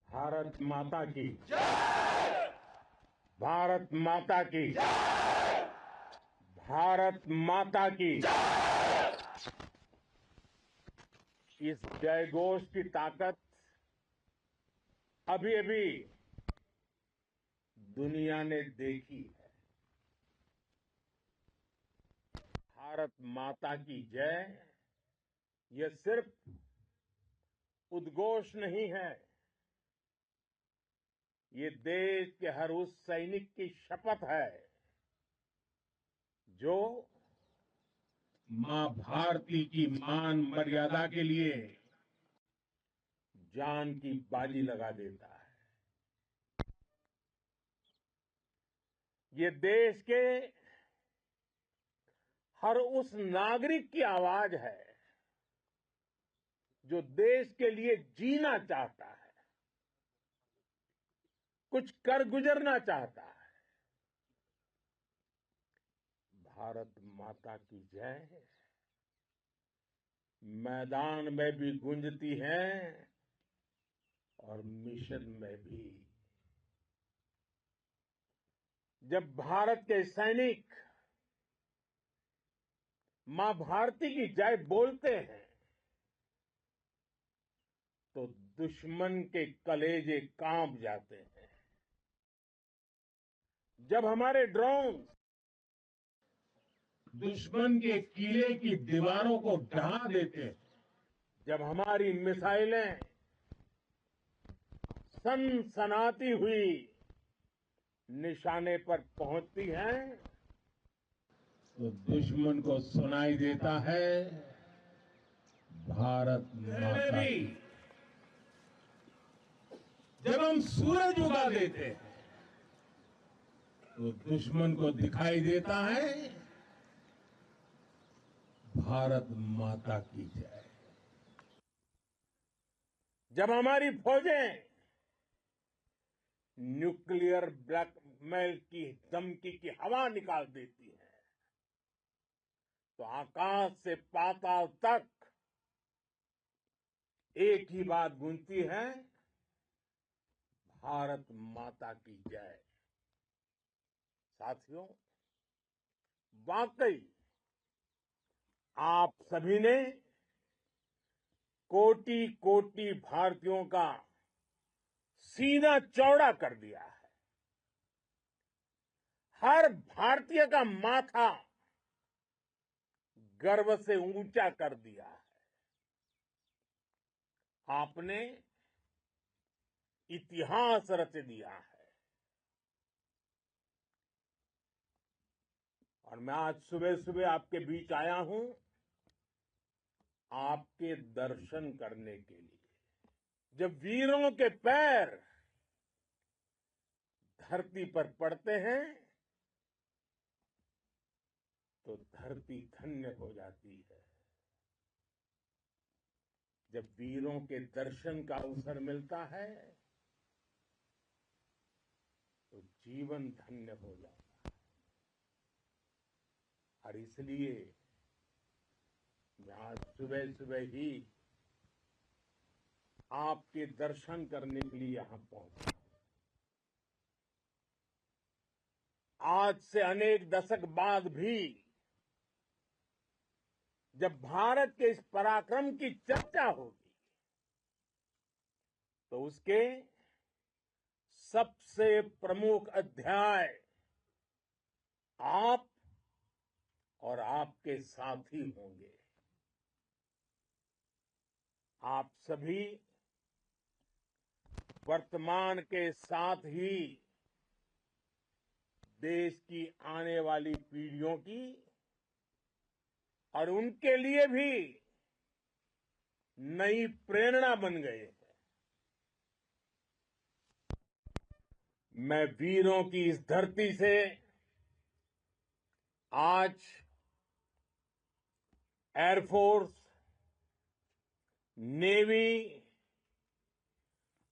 भारत माता की भारत माता की भारत माता की इस जयघोष की ताकत अभी अभी दुनिया ने देखी है। भारत माता की जय यह सिर्फ उद्घोष नहीं है, ये देश के हर उस सैनिक की शपथ है जो मां भारती की मान मर्यादा के लिए जान की बाजी लगा देता है। ये देश के हर उस नागरिक की आवाज है जो देश के लिए जीना चाहता है, कुछ कर गुजरना चाहता है। भारत माता की जय मैदान में भी गूंजती है और मिशन में भी। जब भारत के सैनिक मां भारती की जय बोलते हैं तो दुश्मन के कलेजे कांप जाते हैं। जब हमारे ड्रोन दुश्मन के किले की दीवारों को ढहा देते हैं, जब हमारी मिसाइलें सनसनाती हुई निशाने पर पहुंचती हैं तो दुश्मन को सुनाई देता है भारत माता की। जब हम सूरज उगा देते हैं तो दुश्मन को दिखाई देता है भारत माता की जय। जब हमारी फौजें न्यूक्लियर ब्लैकमेल की धमकी की हवा निकाल देती है तो आकाश से पाताल तक एक ही बात गूंजती है, भारत माता की जय। साथियों, वाकई आप सभी ने कोटि कोटि भारतीयों का सीना चौड़ा कर दिया है। हर भारतीय का माथा गर्व से ऊंचा कर दिया है। आपने इतिहास रच दिया है। और मैं आज सुबह सुबह आपके बीच आया हूं आपके दर्शन करने के लिए। जब वीरों के पैर धरती पर पड़ते हैं तो धरती धन्य हो जाती है। जब वीरों के दर्शन का अवसर मिलता है तो जीवन धन्य हो जाता है। और इसलिए मैं आज सुबह सुबह ही आपके दर्शन करने के लिए यहां पहुंचा। आज से अनेक दशक बाद भी जब भारत के इस पराक्रम की चर्चा होगी तो उसके सबसे प्रमुख अध्याय आप और आपके साथी होंगे। आप सभी वर्तमान के साथ ही देश की आने वाली पीढ़ियों की और उनके लिए भी नई प्रेरणा बन गए हैं। मैं वीरों की इस धरती से आज एयरफोर्स, नेवी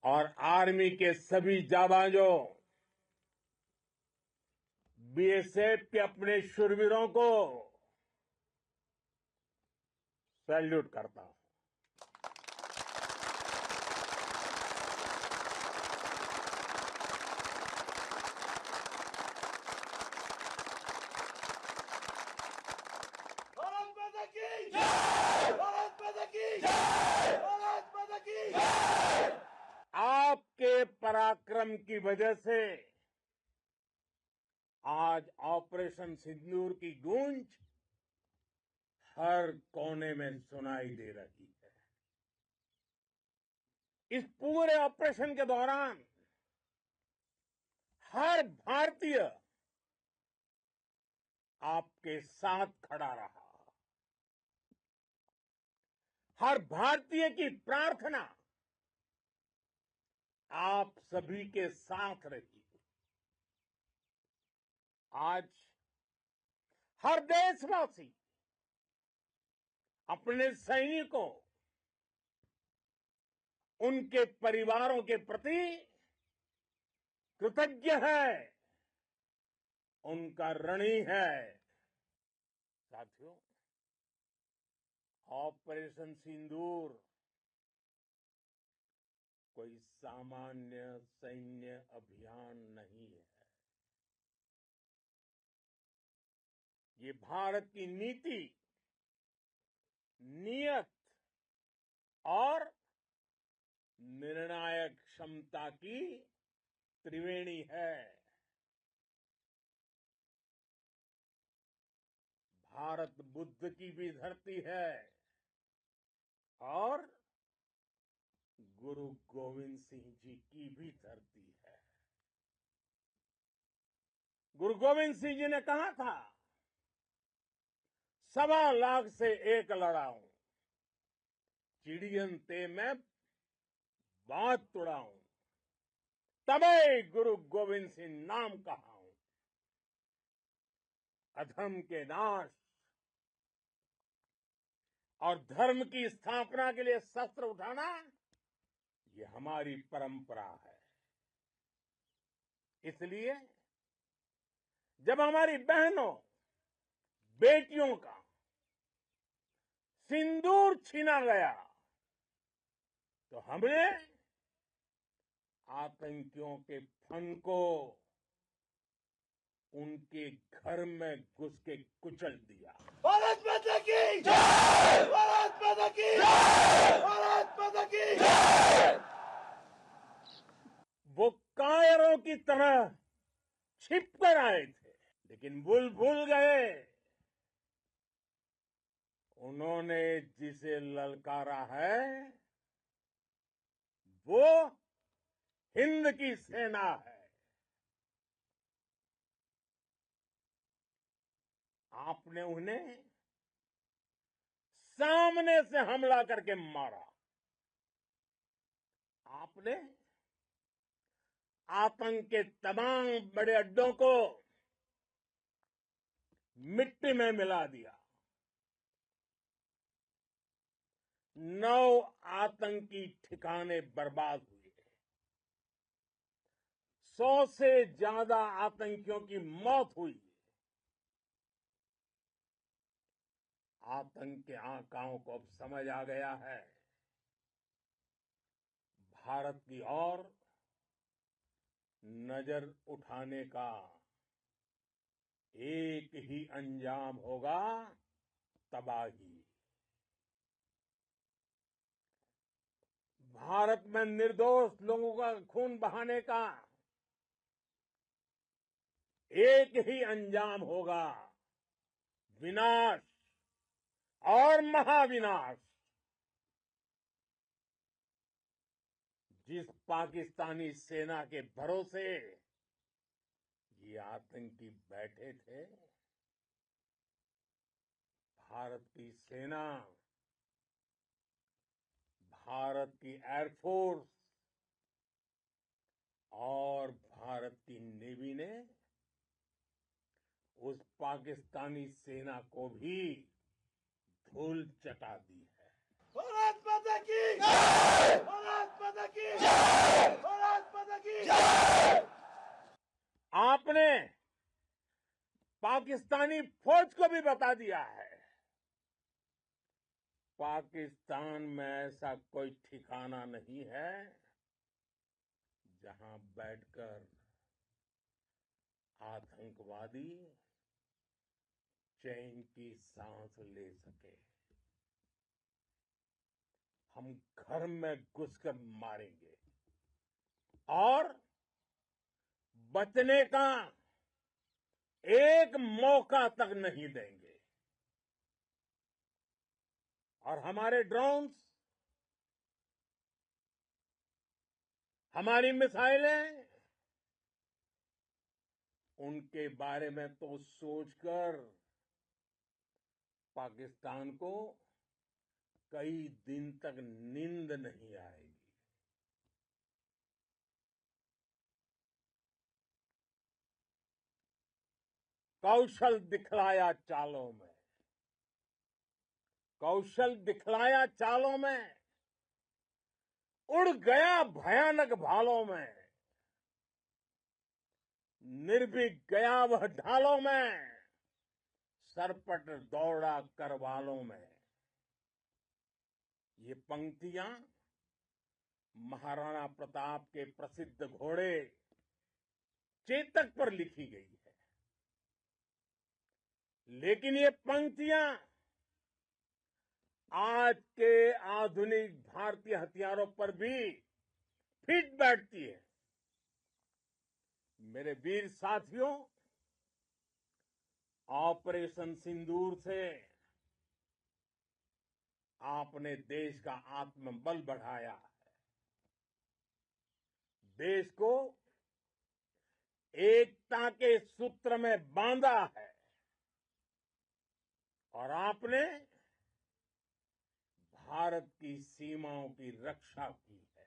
और आर्मी के सभी जाबाजों, बीएसएफ के अपने शूरवीरों को सैल्यूट करता हूं। पराक्रम की वजह से आज ऑपरेशन सिंदूर की गूंज हर कोने में सुनाई दे रही है। इस पूरे ऑपरेशन के दौरान हर भारतीय आपके साथ खड़ा रहा। हर भारतीय की प्रार्थना आप सभी के साथ रही। आज हर देशवासी अपने सैनिकों, उनके परिवारों के प्रति कृतज्ञ है, उनका ऋणी है। साथियों, ऑपरेशन सिंदूर कोई सामान्य सैन्य अभियान नहीं है। ये भारत की नीति, नियत और निर्णायक क्षमता की त्रिवेणी है। भारत बुद्ध की भी धरती है और गुरु गोविंद सिंह जी की भी धरती है। गुरु गोविंद सिंह जी ने कहा था, 1.25 लाख से एक लड़ाऊं, चिड़ियन ते मैं बात तुड़ाऊं, तबे गुरु गोविंद सिंह नाम कहाऊं। अधर्म के नाश और धर्म की स्थापना के लिए शस्त्र उठाना, ये हमारी परंपरा है। इसलिए जब हमारी बहनों, बेटियों का सिंदूर छीना गया, तो हमने आतंकियों के फन को उनके घर में घुस के कुचल दिया। भारत माता की जय! भारत माता की जय! भारत माता की जय! वो कायरों की तरह छिप कर आए थे, लेकिन भूल गए उन्होंने जिसे ललकारा है वो हिंद की सेना है। आपने उन्हें सामने से हमला करके मारा। आपने आतंक के तमाम बड़े अड्डों को मिट्टी में मिला दिया। 9 आतंकी ठिकाने बर्बाद हुए। 100 से ज्यादा आतंकियों की मौत हुई। आतंक के आकाओं को अब समझ आ गया है, भारत की ओर नजर उठाने का एक ही अंजाम होगा, तबाही। भारत में निर्दोष लोगों का खून बहाने का एक ही अंजाम होगा, विनाश और महाविनाश। जिस पाकिस्तानी सेना के भरोसे ये आतंकी बैठे थे, भारत की सेना, भारत की एयरफोर्स और भारत की नेवी ने उस पाकिस्तानी सेना को भी धूल चटा दी है। भारत माता की जय! भारत माता की जय! भारत माता की जय! आपने पाकिस्तानी फौज को भी बता दिया है, पाकिस्तान में ऐसा कोई ठिकाना नहीं है जहां बैठकर आतंकवादी चैन की सांस ले सके। हम घर में घुसकर मारेंगे। और बचने का एक मौका तक नहीं देंगे। और हमारे ड्रोन्स, हमारी मिसाइलें, उनके बारे में तो सोचकर पाकिस्तान को कई दिन तक नींद नहीं आएगी। कौशल दिखलाया चालों में, कौशल दिखलाया चालों में, उड़ गया भयानक भालों में, निर्भीक गया वह ढालों में, सरपट दौड़ा करवालों में। ये पंक्तियां महाराणा प्रताप के प्रसिद्ध घोड़े चेतक पर लिखी गई है। लेकिन ये पंक्तियां आज के आधुनिक भारतीय हथियारों पर भी फिट बैठती है। मेरे वीर साथियों, ऑपरेशन सिंदूर से आपने देश का आत्मबल बढ़ाया है, देश को एकता के सूत्र में बांधा है, और आपने भारत की सीमाओं की रक्षा की है।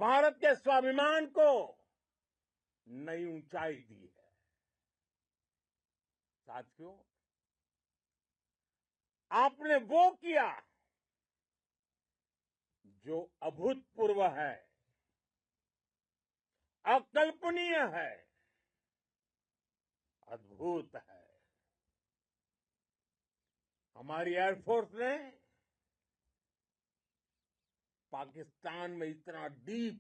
भारत के स्वाभिमान को नई ऊंचाई दी है। साथियों, आपने वो किया जो अभूतपूर्व है, अकल्पनीय है, अद्भुत है। हमारी एयरफोर्स ने पाकिस्तान में इतना डीप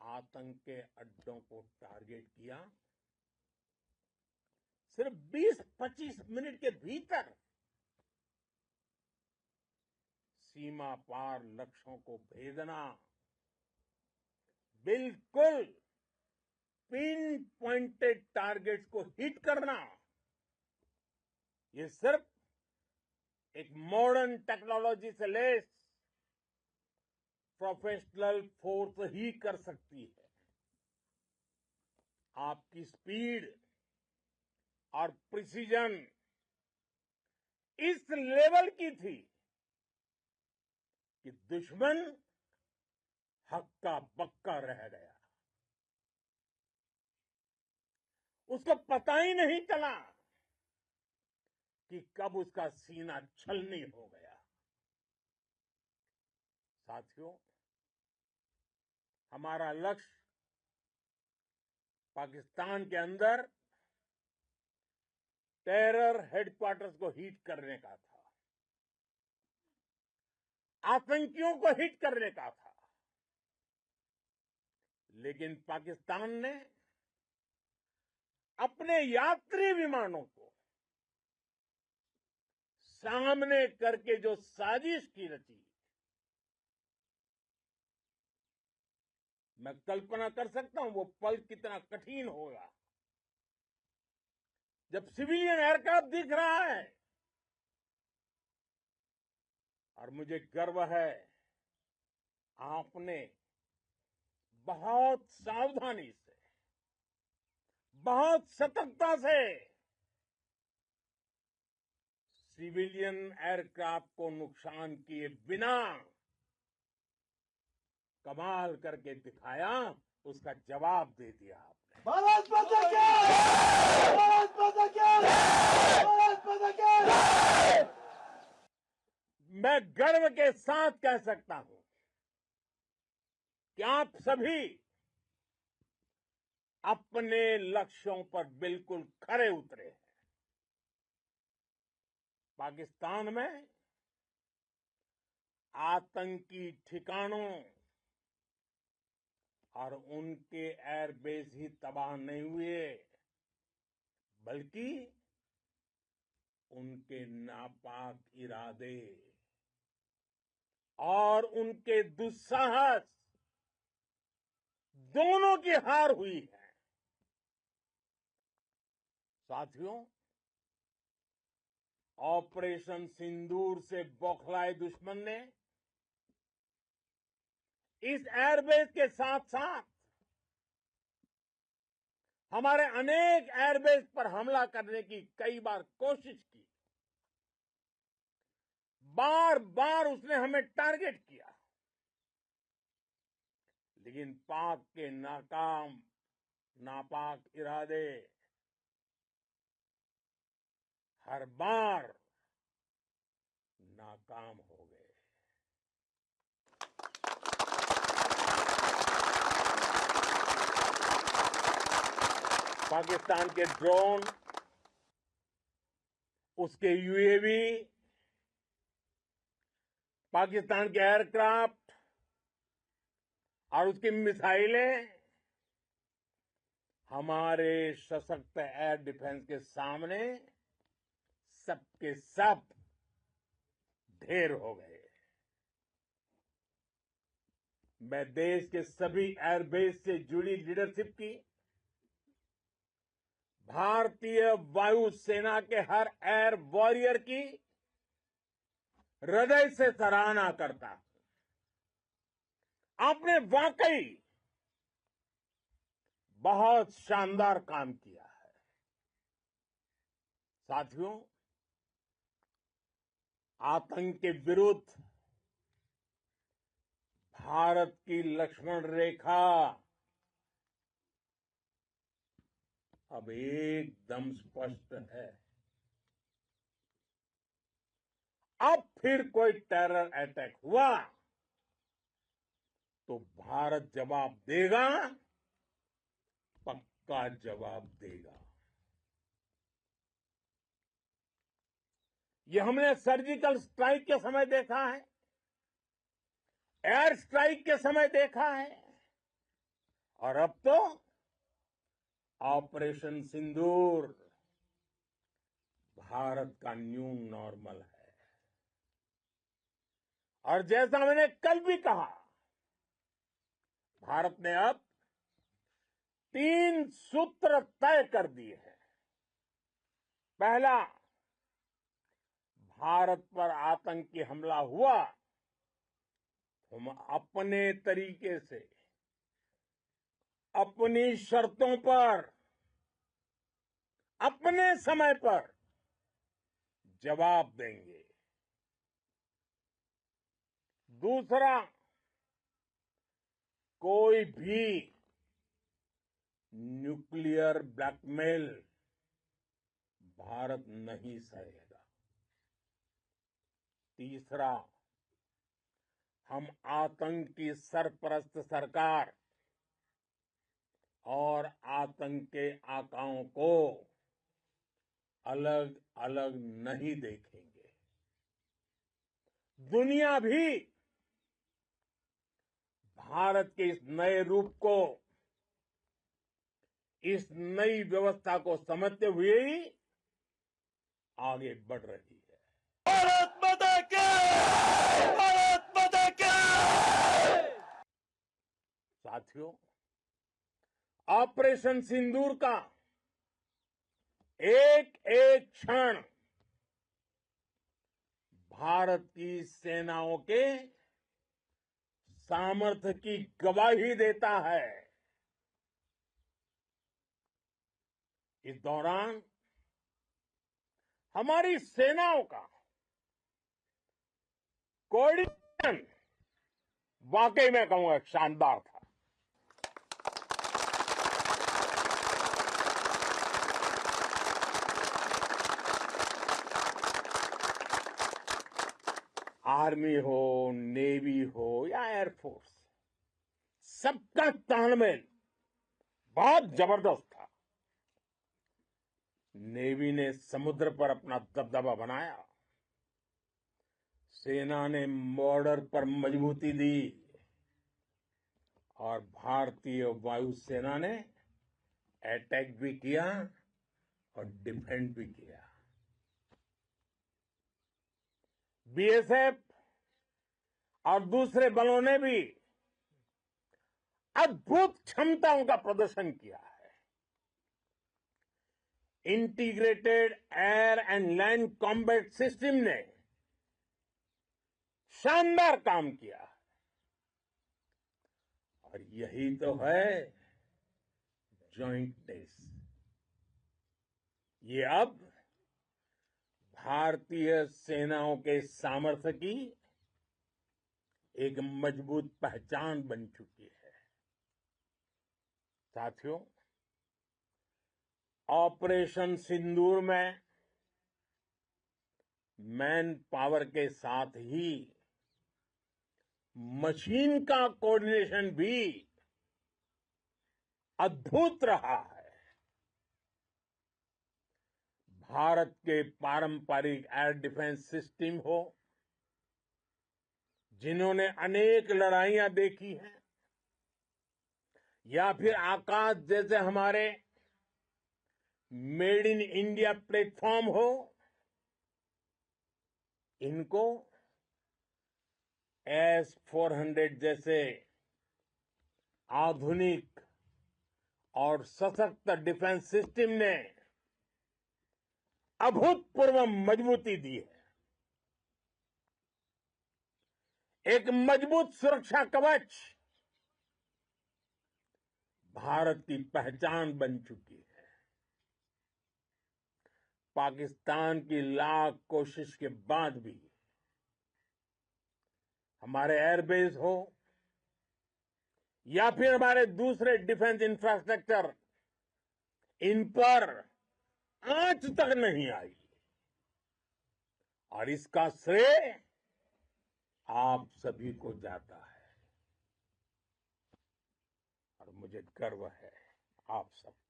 आतंक के अड्डों को टारगेट किया, सिर्फ 20-25 मिनट के भीतर सीमा पार लक्ष्यों को भेदना, बिल्कुल पिन पॉइंटेड टारगेट्स को हिट करना, ये सिर्फ एक मॉडर्न टेक्नोलॉजी से लेस प्रोफेशनल फोर्स ही कर सकती है। आपकी स्पीड और प्रिसीजन इस लेवल की थी कि दुश्मन हक्का बक्का रह गया। उसको पता ही नहीं चला कि कब उसका सीना छलनी हो गया। साथियों, हमारा लक्ष्य पाकिस्तान के अंदर टेरर हेडक्वार्टर्स को हिट करने का था, आतंकियों को हिट करने का था। लेकिन पाकिस्तान ने अपने यात्री विमानों को सामने करके जो साजिश की रची, मैं कल्पना कर सकता हूं वो पल कितना कठिन होगा जब सिविलियन एयरक्राफ्ट दिख रहा है। और मुझे गर्व है, आपने बहुत सावधानी से, बहुत सतर्कता से सिविलियन एयरक्राफ्ट को नुकसान किए बिना कमाल करके दिखाया, उसका जवाब दे दिया आपने। भारत माता की! भारत माता की! भारत माता की! मैं गर्व के साथ कह सकता हूं कि आप सभी अपने लक्ष्यों पर बिल्कुल खरे उतरे हैं। पाकिस्तान में आतंकी ठिकानों और उनके एयरबेस ही तबाह नहीं हुए, बल्कि उनके नापाक इरादे, और उनके दुस्साहस दोनों की हार हुई है। साथियों, ऑपरेशन सिंदूर से बौखलाए दुश्मन ने इस एयरबेस के साथ साथ हमारे अनेक एयरबेस पर हमला करने की कई बार कोशिश की। बार बार उसने हमें टारगेट किया, लेकिन पाक के नापाक इरादे हर बार नाकाम हो गए। पाकिस्तान के ड्रोन, उसके यूएवी, पाकिस्तान के एयरक्राफ्ट और उसकी मिसाइलें हमारे सशक्त एयर डिफेंस के सामने सबके सब ढेर हो गए। मैं देश के सभी एयरबेस से जुड़ी लीडरशिप की, भारतीय वायुसेना के हर एयर वॉरियर की हृदय से सराहना करता हूं। आपने वाकई बहुत शानदार काम किया है। साथियों, आतंक के विरुद्ध भारत की लक्ष्मण रेखा अब एकदम स्पष्ट है। अब फिर कोई टेरर अटैक हुआ तो भारत जवाब देगा, पक्का जवाब देगा। ये हमने सर्जिकल स्ट्राइक के समय देखा है, एयर स्ट्राइक के समय देखा है, और अब तो ऑपरेशन सिंदूर भारत का न्यू नॉर्मल है। और जैसा मैंने कल भी कहा, भारत ने अब 3 सूत्र तय कर दिए हैं। पहला, भारत पर आतंकी हमला हुआ, हम अपने तरीके से, अपनी शर्तों पर, अपने समय पर जवाब देंगे। दूसरा, कोई भी न्यूक्लियर ब्लैकमेल भारत नहीं सहेगा। तीसरा, हम आतंक की सरपरस्त सरकार और आतंक के आकाओं को अलग अलग नहीं देखेंगे। दुनिया भी भारत के इस नए रूप को, इस नई व्यवस्था को समझते हुए ही आगे बढ़ रही है। भारत माता की! भारत माता की! साथियों, ऑपरेशन सिंदूर का एक एक क्षण भारत की सेनाओं के सामर्थ्य की गवाही देता है। इस दौरान हमारी सेनाओं का कोऑर्डिनेशन वाकई में कहूंगा शानदार था। आर्मी हो, नेवी हो या एयरफोर्स, सबका तालमेल बहुत जबरदस्त था। नेवी ने समुद्र पर अपना दबदबा बनाया, सेना ने बॉर्डर पर मजबूती दी और भारतीय वायुसेना ने अटैक भी किया और डिफेंड भी किया। बीएसएफ और दूसरे बलों ने भी अद्भुत क्षमताओं का प्रदर्शन किया है। Integrated air and land combat system ने शानदार काम किया है। और यही तो है जॉइंटनेस। ये अब भारतीय सेनाओं के सामर्थ्य की एक मजबूत पहचान बन चुकी है। साथियों, ऑपरेशन सिंदूर में मैन पावर के साथ ही मशीन का कोऑर्डिनेशन भी अद्भुत रहा है। भारत के पारंपरिक एयर डिफेंस सिस्टम हो, जिन्होंने अनेक लड़ाइयां देखी हैं, या फिर आकाश जैसे हमारे मेड इन इंडिया प्लेटफॉर्म हो, इनको S-400 जैसे आधुनिक और सशक्त डिफेंस सिस्टम ने अभूतपूर्व मजबूती दी है। एक मजबूत सुरक्षा कवच भारत की पहचान बन चुकी है। पाकिस्तान की लाख कोशिश के बाद भी हमारे एयरबेस हो या फिर हमारे दूसरे डिफेंस इंफ्रास्ट्रक्चर, इन पर आंच तक नहीं आई। और इसका श्रेय आप सभी को जाता है। और मुझे गर्व है आप सब पर।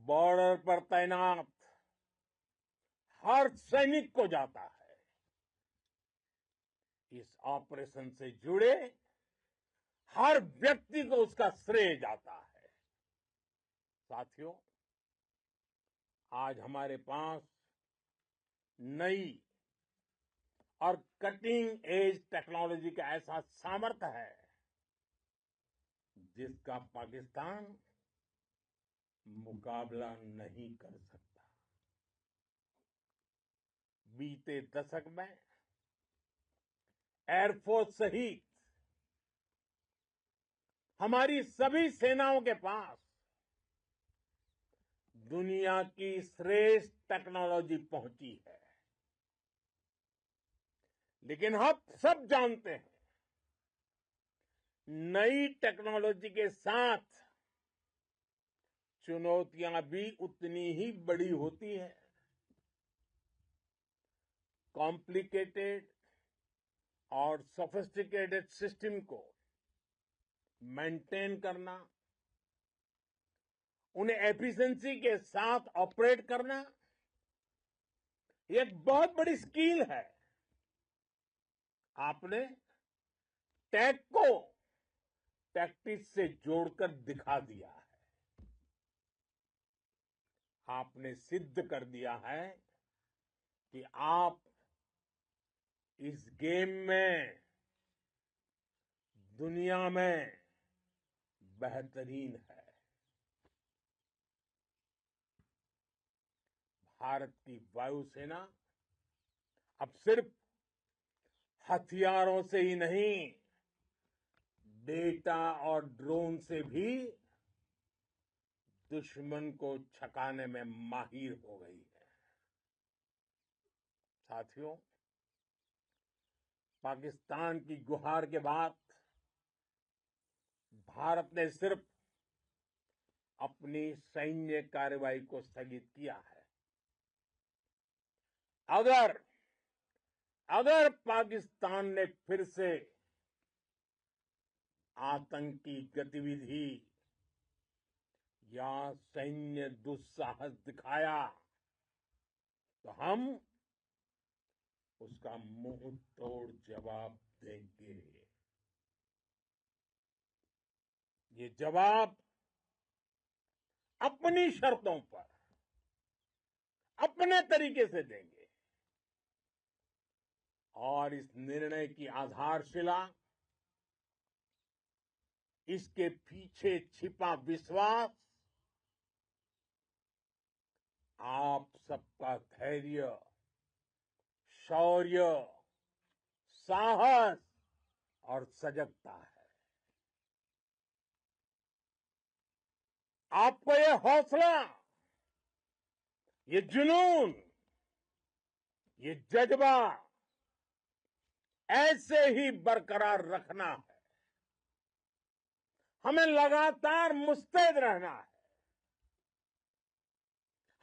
बॉर्डर पर तैनात हर सैनिक को जाता है। इस ऑपरेशन से जुड़े हर व्यक्ति को उसका श्रेय जाता है। साथियों, आज हमारे पास नई और कटिंग एज टेक्नोलॉजी का ऐसा सामर्थ्य है जिसका पाकिस्तान मुकाबला नहीं कर सकता। बीते दशक में एयरफोर्स सहित हमारी सभी सेनाओं के पास दुनिया की श्रेष्ठ टेक्नोलॉजी पहुंची है। लेकिन हम सब जानते हैं, नई टेक्नोलॉजी के साथ चुनौतियां भी उतनी ही बड़ी होती है। कॉम्प्लिकेटेड और सोफिस्टिकेटेड सिस्टम को मेंटेन करना, उन्हें एफिशिएंसी के साथ ऑपरेट करना, ये एक बहुत बड़ी स्किल है। आपने टेक को टैक्टिक्स से जोड़कर दिखा दिया है। आपने सिद्ध कर दिया है कि आप इस गेम में दुनिया में बेहतरीन है। भारत की वायुसेना अब सिर्फ हथियारों से ही नहीं, डेटा और ड्रोन से भी दुश्मन को छकाने में माहिर हो गई है। साथियों, पाकिस्तान की गुहार के बाद भारत ने सिर्फ अपनी सैन्य कार्रवाई को स्थगित किया है। अगर पाकिस्तान ने फिर से आतंकी गतिविधि या सैन्य दुस्साहस दिखाया तो हम उसका मुंह तोड़ जवाब देंगे। ये जवाब अपनी शर्तों पर अपने तरीके से देंगे और इस निर्णय की आधारशिला इसके पीछे छिपा विश्वास आप सबका धैर्य, शौर्य, साहस और सजगता है। आपको ये हौसला, ये जुनून, ये जज्बा ऐसे ही बरकरार रखना है। हमें लगातार मुस्तैद रहना है,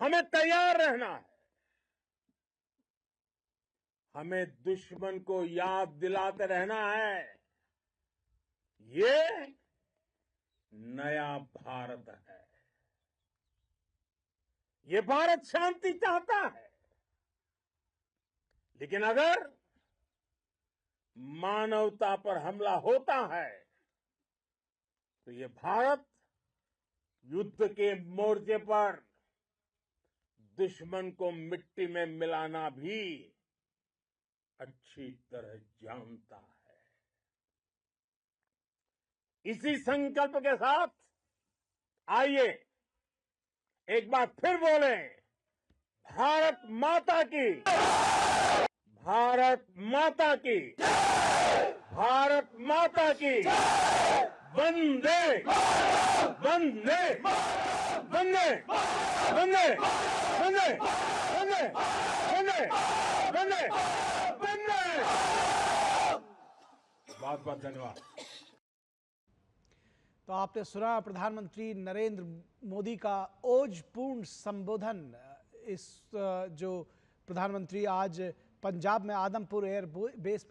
हमें तैयार रहना है, हमें दुश्मन को याद दिलाते रहना है, ये नया भारत है। ये भारत शांति चाहता है, लेकिन अगर मानवता पर हमला होता है तो ये भारत युद्ध के मोर्चे पर दुश्मन को मिट्टी में मिलाना भी अच्छी तरह जानता है। इसी संकल्प के साथ आइए एक बार फिर बोलें, भारत माता की, भारत माता की, भारत माता की, वंदे वंदे वंदे वंदे वंदे वंदे वंदे वंदे वंदे। बहुत बहुत धन्यवाद। तो आपने सुना प्रधानमंत्री नरेंद्र मोदी का ओजपूर्ण संबोधन। इस जो प्रधानमंत्री आज पंजाब में आदमपुर एयर बेस पर